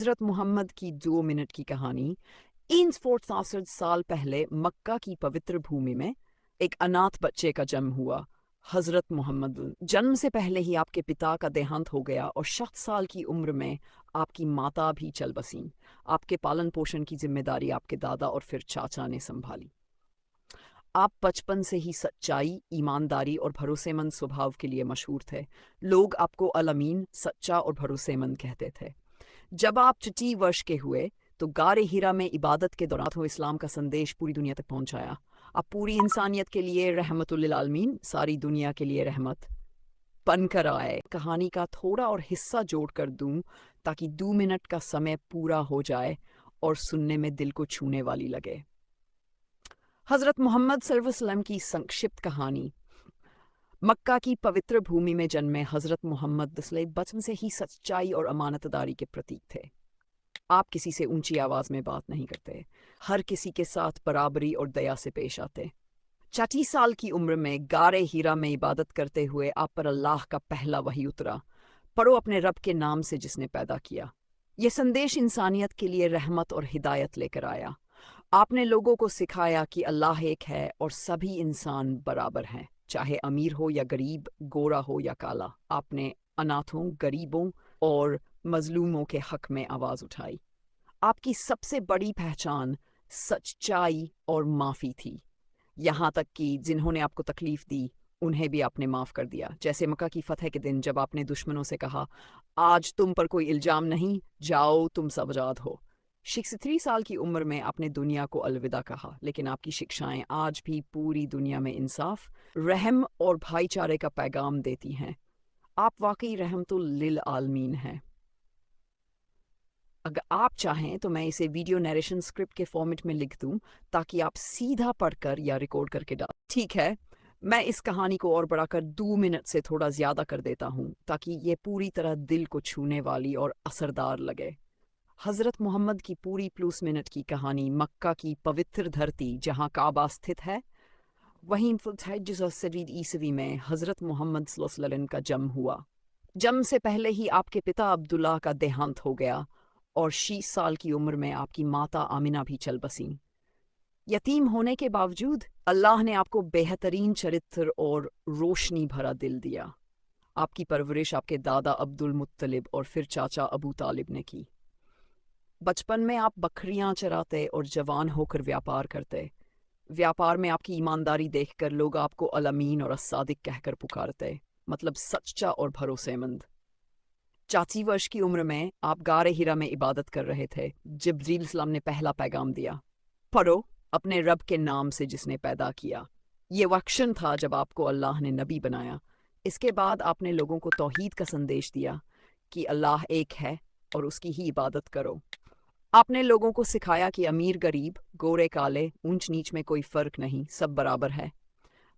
हज़रत मोहम्मद की 2 मिनट की कहानी। इन 4,000 साल पहले मक्का की पवित्र भूमि में एक अनाथ बच्चे का जन्म हुआ। हज़रत मोहम्मद जन्म से पहले ही आपके पिता का देहांत हो गया और 7 साल की उम्र में आपकी माता भी चल बसीं। आपके पालन पोषण की जिम्मेदारी आपके दादा और फिर चाचा ने संभाली। आप बचपन से ही सच्चाई, ईमानदारी और भरोसेमंद स्वभाव के लिए मशहूर थे। लोग आपको अल-अमीन, सच्चा और भरोसेमंद कहते थे। जब आप 6 वर्ष के हुए तो गारे हीरा में इबादत के दौरान तो इस्लाम का संदेश पूरी दुनिया तक पहुंचाया। आप पूरी इंसानियत के लिए रहमतुल लिल आलमीन, सारी दुनिया के लिए रहमत बनकर आए। कहानी का थोड़ा और हिस्सा जोड़कर दूं ताकि 2 मिनट का समय पूरा हो जाए और सुनने में दिल को छूने वाली लगे। हज़रत मोहम्मद सल्लल्लाहु अलैहि वसल्लम की संक्षिप्त कहानी। मक्का की पवित्र भूमि में जन्मे हज़रत मोहम्मद बचपन से ही सच्चाई और अमानतदारी के प्रतीक थे। आप किसी से ऊंची आवाज में बात नहीं करते, हर किसी के साथ बराबरी और दया से पेश आते। 36 साल की उम्र में गारे हीरा में इबादत करते हुए आप पर अल्लाह का पहला वही उतरा, पढ़ो अपने रब के नाम से जिसने पैदा किया। यह संदेश इंसानियत के लिए रहमत और हिदायत लेकर आया। आपने लोगों को सिखाया कि अल्लाह एक है और सभी इंसान बराबर हैं, चाहे अमीर हो या गरीब, गोरा हो या काला। आपने अनाथों, गरीबों और मजलूमों के हक में आवाज उठाई। आपकी सबसे बड़ी पहचान सच्चाई और माफ़ी थी। यहाँ तक कि जिन्होंने आपको तकलीफ दी उन्हें भी आपने माफ़ कर दिया। जैसे मक्का की फतह के दिन जब आपने दुश्मनों से कहा, आज तुम पर कोई इल्ज़ाम नहीं, जाओ तुम सब आज़ाद हो। 63 साल की उम्र में आपने दुनिया को अलविदा कहा, लेकिन आपकी शिक्षाएं आज भी पूरी दुनिया में इंसाफ, रहम और भाईचारे का पैगाम देती हैं। आप वाकई रहमतुल लिल आलमीन हैं। अगर आप चाहें तो मैं इसे वीडियो नरेशन स्क्रिप्ट के फॉर्मेट में लिख दूं ताकि आप सीधा पढ़कर या रिकॉर्ड करके डाल। ठीक है, मैं इस कहानी को और बढ़ाकर 2 मिनट से थोड़ा ज़्यादा कर देता हूँ ताकि ये पूरी तरह दिल को छूने वाली और असरदार लगे। हज़रत मोहम्मद की पूरी प्लस मिनट की कहानी मक्का की पवित्र धरती जहाँ काबा स्थित है, वहीं ईसवी में हज़रत मोहम्मद सल्लल्लाहु अलैहि वसल्लम का जन्म हुआ। जन्म से पहले ही आपके पिता अब्दुल्ला का देहांत हो गया और 6 साल की उम्र में आपकी माता आमिना भी चल बसीं। यतीम होने के बावजूद अल्लाह ने आपको बेहतरीन चरित्र और रोशनी भरा दिल दिया। आपकी परवरिश आपके दादा अब्दुल मुत्तलिब और फिर चाचा अबू तालिब ने की। बचपन में आप बकरियां चराते और जवान होकर व्यापार करते। व्यापार में आपकी ईमानदारी देखकर लोग आपको अल-अमीन और अस-सादिक कहकर पुकारते, मतलब सच्चा और भरोसेमंद। 4 वर्ष की उम्र में आप गारे हिरा में इबादत कर रहे थे। जिब्रील सलाम ने पहला पैगाम दिया, पढ़ो अपने रब के नाम से जिसने पैदा किया। ये वक्शन था जब आपको अल्लाह ने नबी बनाया। इसके बाद आपने लोगों को तौहीद का संदेश दिया कि अल्लाह एक है और उसकी ही इबादत करो। आपने लोगों को सिखाया कि अमीर गरीब, गोरे काले, ऊंच नीच में कोई फर्क नहीं, सब बराबर है।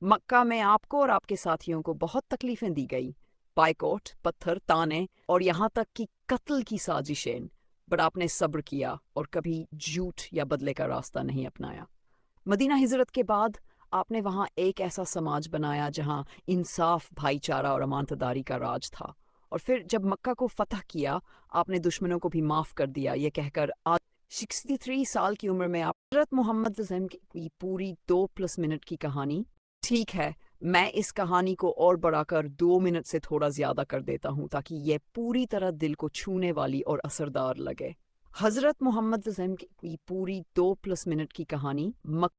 मक्का में आपको और आपके साथियों को बहुत तकलीफें दी गई, बाइकॉट, पत्थर, ताने और यहाँ तक कि कत्ल की साजिशें, पर आपने सब्र किया और कभी झूठ या बदले का रास्ता नहीं अपनाया। मदीना हिजरत के बाद आपने वहाँ एक ऐसा समाज बनाया जहाँ इंसाफ, भाईचारा और अमानतदारी का राज था। और फिर जब मक्का को फतह किया, आपने दुश्मनों को भी माफ़ कर दिया, ये कहकर आज 63 साल की उम्र में आप हज़रत मोहम्मद की पूरी 2+ मिनट की कहानी। ठीक है, मैं इस कहानी को और बढ़ाकर 2 मिनट से थोड़ा ज़्यादा कर देता हूँ ताकि यह पूरी तरह दिल को छूने वाली और असरदार लगे। हज़रत मोहम्मद की पूरी 2+ मिनट की कहानी